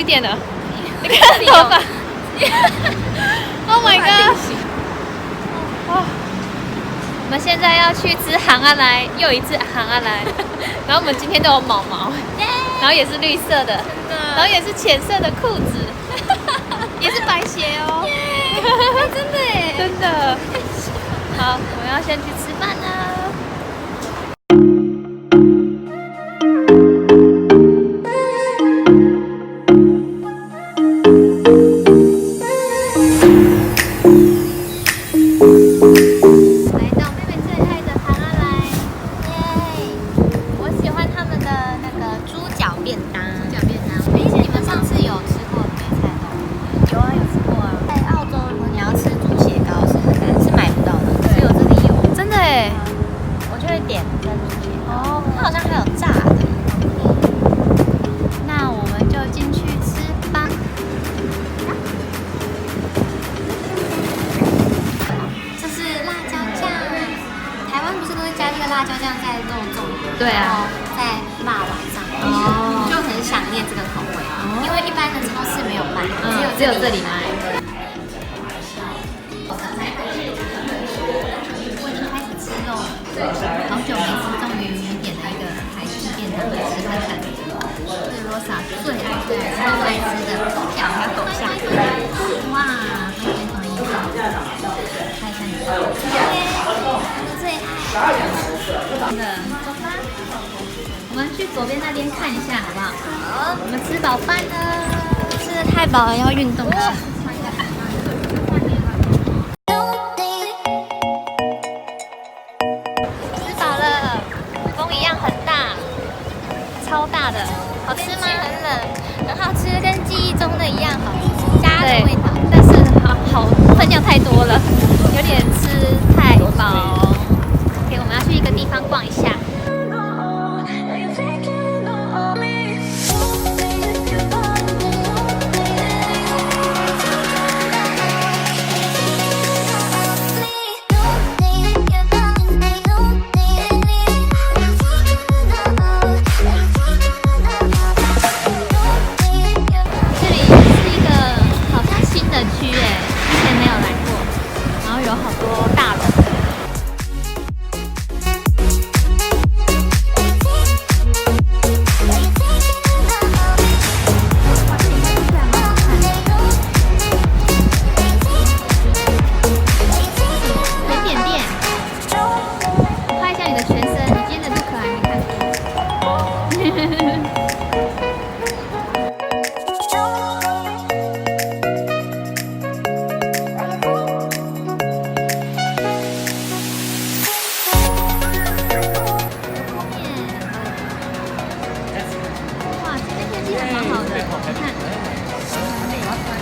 点了，你看头发。Oh my god！ 哇，我们现在要去吃行啊来，又一次行啊来。然后我们今天都有毛毛，然后也是绿色的，然后也是浅色的裤子，也是白鞋哦。真的耶，真的。好，我们要先去吃饭啦。辣椒酱在肉粽，对啊，在辣丸上，就很想念这个口味，因为一般的超市没有卖，只有这里卖。我已经开始吃肉了，好久没吃，终于点了一个台式便当来吃看看。是罗莎最爱吃的猪脚还有狗下，哇，非常意外，看一下你的，最爱。真的，走吧，我们去左边那边看一下好不好？好，我们吃饱饭了，吃得太饱了，要运动一下。吃饱了，风一样很大，超大的，好吃吗？很冷，很好吃，跟记忆中的一样好吃，家的味道。但是好分量太多了，有点吃太饱。OK， 我们要去一个地方逛一下。这里是一个好像新的区之前没有来过，然后有好多大楼。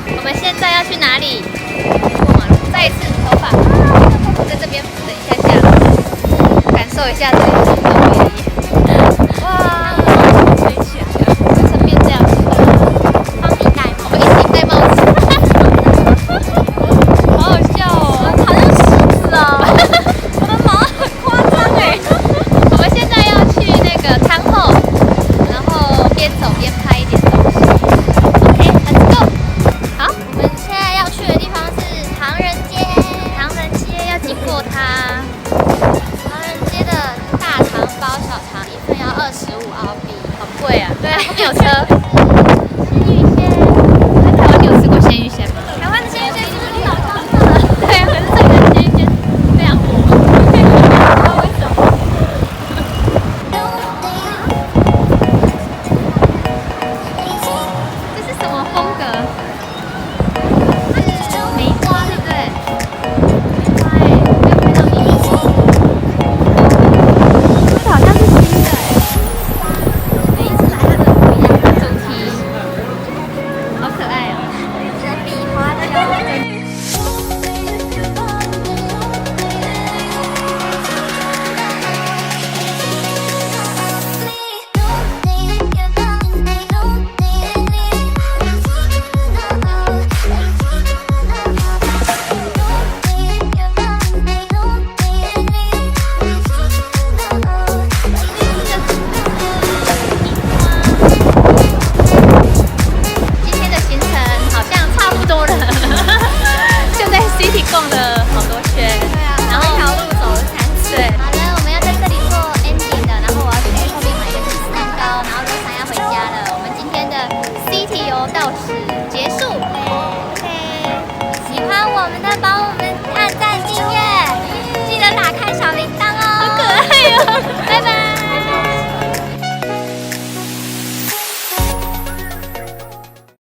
我们现在要去哪里？过马路，再一次头发，在这边等一下下，感受一下这里的氛围。